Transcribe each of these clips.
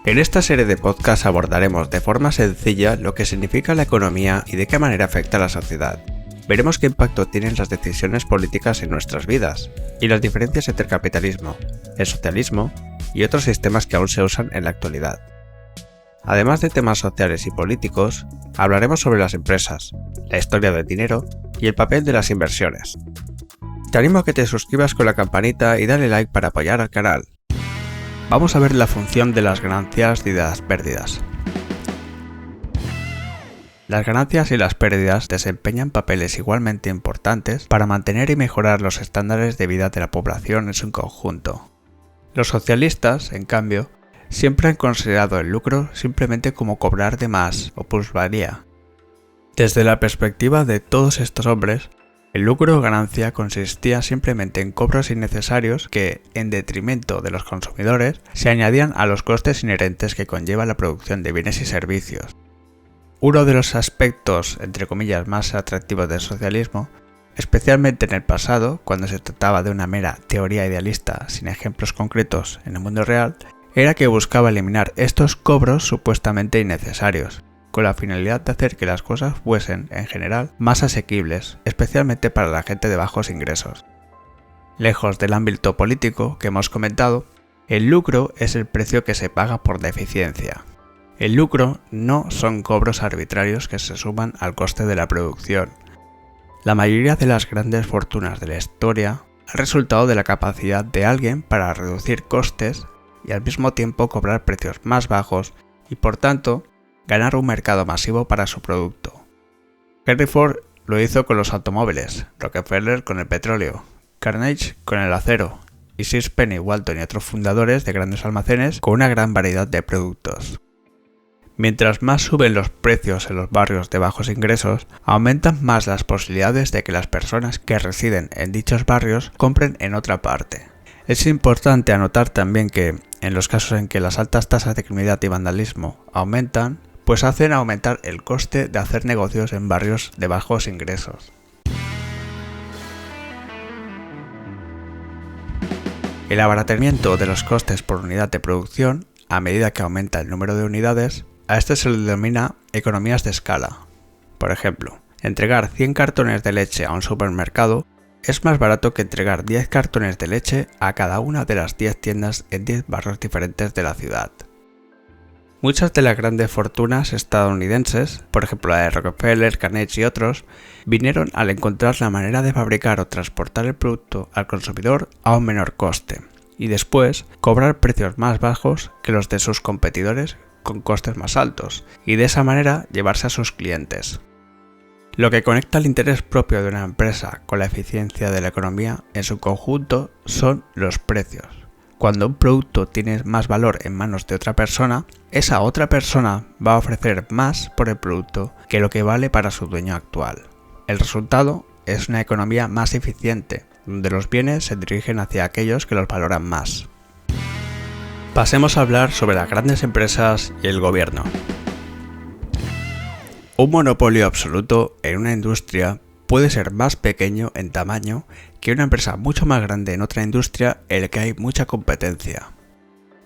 En esta serie de podcasts abordaremos de forma sencilla lo que significa la economía y de qué manera afecta a la sociedad. Veremos qué impacto tienen las decisiones políticas en nuestras vidas y las diferencias entre el capitalismo, el socialismo y otros sistemas que aún se usan en la actualidad. Además de temas sociales y políticos, hablaremos sobre las empresas, la historia del dinero y el papel de las inversiones. Te animo a que te suscribas con la campanita y dale like para apoyar al canal. Vamos a ver la función de las ganancias y de las pérdidas. Las ganancias y las pérdidas desempeñan papeles igualmente importantes para mantener y mejorar los estándares de vida de la población en su conjunto. Los socialistas, en cambio, siempre han considerado el lucro simplemente como cobrar de más o plusvalía. Desde la perspectiva de todos estos hombres, el lucro o ganancia consistía simplemente en cobros innecesarios que, en detrimento de los consumidores, se añadían a los costes inherentes que conlleva la producción de bienes y servicios. Uno de los aspectos, entre comillas, más atractivos del socialismo, especialmente en el pasado, cuando se trataba de una mera teoría idealista sin ejemplos concretos en el mundo real, era que buscaba eliminar estos cobros supuestamente innecesarios, con la finalidad de hacer que las cosas fuesen, en general, más asequibles, especialmente para la gente de bajos ingresos. Lejos del ámbito político que hemos comentado, el lucro es el precio que se paga por deficiencia. El lucro no son cobros arbitrarios que se suman al coste de la producción. La mayoría de las grandes fortunas de la historia han resultado de la capacidad de alguien para reducir costes y al mismo tiempo cobrar precios más bajos y, por tanto, ganar un mercado masivo para su producto. Henry Ford lo hizo con los automóviles, Rockefeller con el petróleo, Carnegie con el acero y Sixpenny, Walton y otros fundadores de grandes almacenes con una gran variedad de productos. Mientras más suben los precios en los barrios de bajos ingresos, aumentan más las posibilidades de que las personas que residen en dichos barrios compren en otra parte. Es importante anotar también que, en los casos en que las altas tasas de criminalidad y vandalismo aumentan, pues hacen aumentar el coste de hacer negocios en barrios de bajos ingresos. El abaratamiento de los costes por unidad de producción, a medida que aumenta el número de unidades, a esto se le denomina economías de escala. Por ejemplo, entregar 100 cartones de leche a un supermercado es más barato que entregar 10 cartones de leche a cada una de las 10 tiendas en 10 barrios diferentes de la ciudad. Muchas de las grandes fortunas estadounidenses, por ejemplo la de Rockefeller, Carnegie y otros, vinieron al encontrar la manera de fabricar o transportar el producto al consumidor a un menor coste, y después cobrar precios más bajos que los de sus competidores con costes más altos, y de esa manera llevarse a sus clientes. Lo que conecta el interés propio de una empresa con la eficiencia de la economía en su conjunto son los precios. Cuando un producto tiene más valor en manos de otra persona, esa otra persona va a ofrecer más por el producto que lo que vale para su dueño actual. El resultado es una economía más eficiente, donde los bienes se dirigen hacia aquellos que los valoran más. Pasemos a hablar sobre las grandes empresas y el gobierno. Un monopolio absoluto en una industria puede ser más pequeño en tamaño que una empresa mucho más grande en otra industria en la que hay mucha competencia.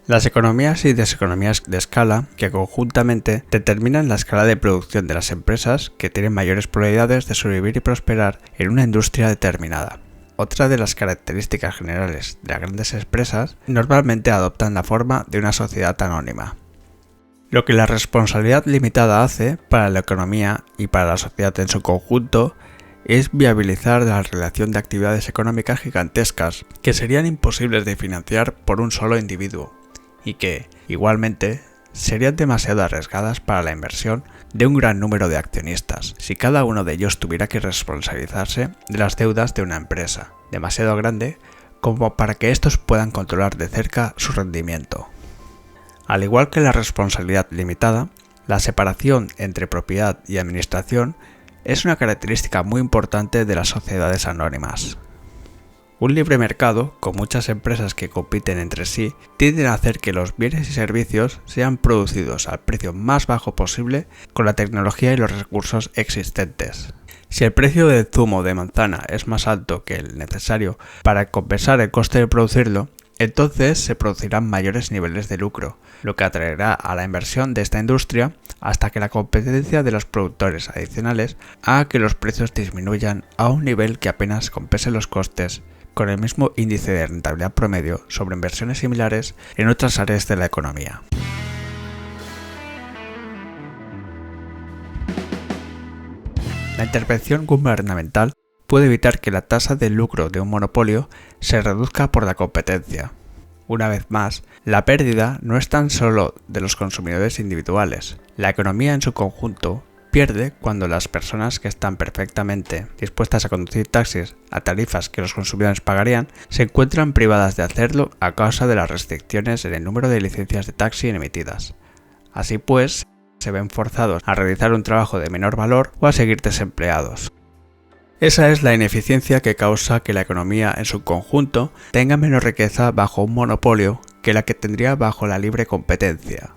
Las economías y deseconomías de escala, que conjuntamente determinan la escala de producción de las empresas que tienen mayores probabilidades de sobrevivir y prosperar en una industria determinada. Otra de las características generales de las grandes empresas normalmente adoptan la forma de una sociedad anónima. Lo que la responsabilidad limitada hace para la economía y para la sociedad en su conjunto es viabilizar la realización de actividades económicas gigantescas que serían imposibles de financiar por un solo individuo y que, igualmente, serían demasiado arriesgadas para la inversión de un gran número de accionistas si cada uno de ellos tuviera que responsabilizarse de las deudas de una empresa, demasiado grande como para que estos puedan controlar de cerca su rendimiento. Al igual que la responsabilidad limitada, la separación entre propiedad y administración es una característica muy importante de las sociedades anónimas. Un libre mercado, con muchas empresas que compiten entre sí, tiende a hacer que los bienes y servicios sean producidos al precio más bajo posible con la tecnología y los recursos existentes. Si el precio del zumo de manzana es más alto que el necesario para compensar el coste de producirlo, Entonces se producirán mayores niveles de lucro, lo que atraerá a la inversión de esta industria hasta que la competencia de los productores adicionales haga que los precios disminuyan a un nivel que apenas compense los costes, con el mismo índice de rentabilidad promedio sobre inversiones similares en otras áreas de la economía. La intervención gubernamental puede evitar que la tasa de lucro de un monopolio se reduzca por la competencia. Una vez más, la pérdida no es tan solo de los consumidores individuales. La economía en su conjunto pierde cuando las personas que están perfectamente dispuestas a conducir taxis a tarifas que los consumidores pagarían se encuentran privadas de hacerlo a causa de las restricciones en el número de licencias de taxi emitidas. Así pues, se ven forzados a realizar un trabajo de menor valor o a seguir desempleados. Esa es la ineficiencia que causa que la economía en su conjunto tenga menos riqueza bajo un monopolio que la que tendría bajo la libre competencia.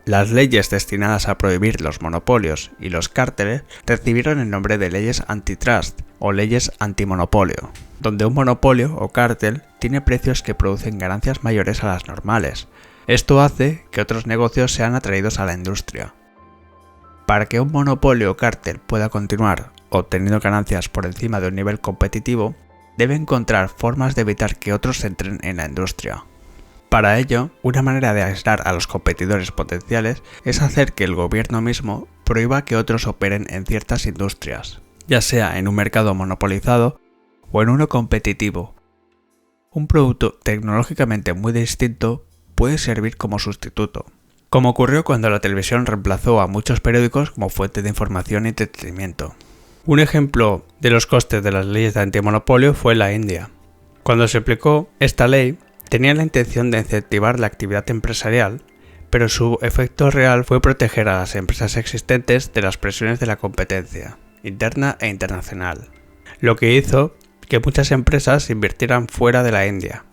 Las leyes destinadas a prohibir los monopolios y los cárteles recibieron el nombre de leyes antitrust o leyes antimonopolio, donde un monopolio o cártel tiene precios que producen ganancias mayores a las normales. Esto hace que otros negocios sean atraídos a la industria. Para que un monopolio o cártel pueda continuar obteniendo ganancias por encima de un nivel competitivo, debe encontrar formas de evitar que otros entren en la industria. Para ello, una manera de aislar a los competidores potenciales es hacer que el gobierno mismo prohíba que otros operen en ciertas industrias, ya sea en un mercado monopolizado o en uno competitivo. Un producto tecnológicamente muy distinto puede servir como sustituto, como ocurrió cuando la televisión reemplazó a muchos periódicos como fuente de información y entretenimiento. Un ejemplo de los costes de las leyes de antimonopolio fue la India. Cuando se aplicó esta ley, tenía la intención de incentivar la actividad empresarial, pero su efecto real fue proteger a las empresas existentes de las presiones de la competencia, interna e internacional, lo que hizo que muchas empresas invirtieran fuera de la India.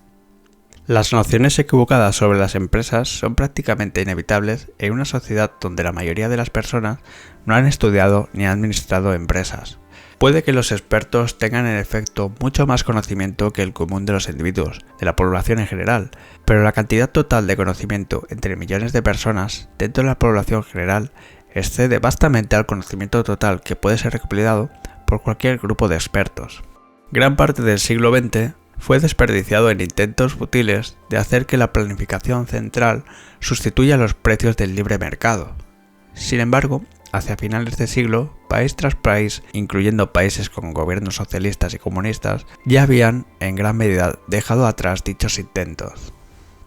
Las nociones equivocadas sobre las empresas son prácticamente inevitables en una sociedad donde la mayoría de las personas no han estudiado ni han administrado empresas. Puede que los expertos tengan en efecto mucho más conocimiento que el común de los individuos, de la población en general, pero la cantidad total de conocimiento entre millones de personas dentro de la población general excede vastamente al conocimiento total que puede ser recopilado por cualquier grupo de expertos. Gran parte del siglo XX fue desperdiciado en intentos fútiles de hacer que la planificación central sustituya los precios del libre mercado. Sin embargo, hacia finales de siglo, país tras país, incluyendo países con gobiernos socialistas y comunistas, ya habían, en gran medida, dejado atrás dichos intentos.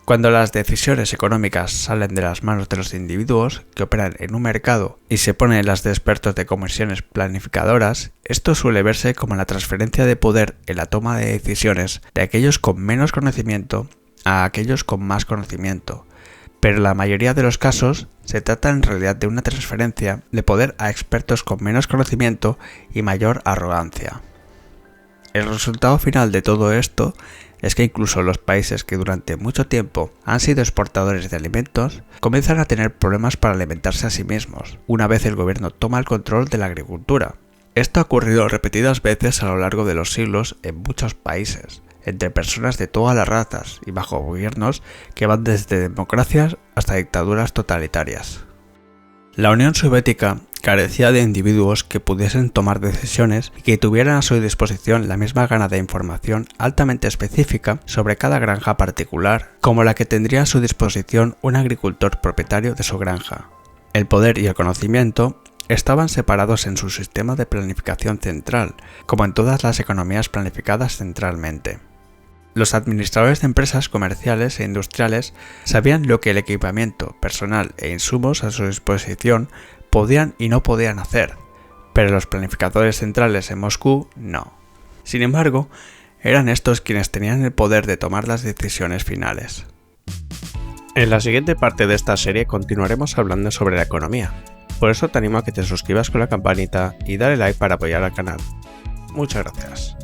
Cuando las decisiones económicas salen de las manos de los individuos que operan en un mercado y se ponen en las de expertos de comisiones planificadoras, esto suele verse como la transferencia de poder en la toma de decisiones de aquellos con menos conocimiento a aquellos con más conocimiento. Pero en la mayoría de los casos se trata en realidad de una transferencia de poder a expertos con menos conocimiento y mayor arrogancia. El resultado final de todo esto es que incluso los países que durante mucho tiempo han sido exportadores de alimentos comienzan a tener problemas para alimentarse a sí mismos, una vez el gobierno toma el control de la agricultura. Esto ha ocurrido repetidas veces a lo largo de los siglos en muchos países, entre personas de todas las razas y bajo gobiernos que van desde democracias hasta dictaduras totalitarias. La Unión Soviética carecía de individuos que pudiesen tomar decisiones y que tuvieran a su disposición la misma gana de información altamente específica sobre cada granja particular, como la que tendría a su disposición un agricultor propietario de su granja. El poder y el conocimiento estaban separados en su sistema de planificación central, como en todas las economías planificadas centralmente. Los administradores de empresas comerciales e industriales sabían lo que el equipamiento, personal e insumos a su disposición podían y no podían hacer, pero los planificadores centrales en Moscú no. Sin embargo, eran estos quienes tenían el poder de tomar las decisiones finales. En la siguiente parte de esta serie continuaremos hablando sobre la economía. Por eso te animo a que te suscribas con la campanita y dale like para apoyar al canal. Muchas gracias.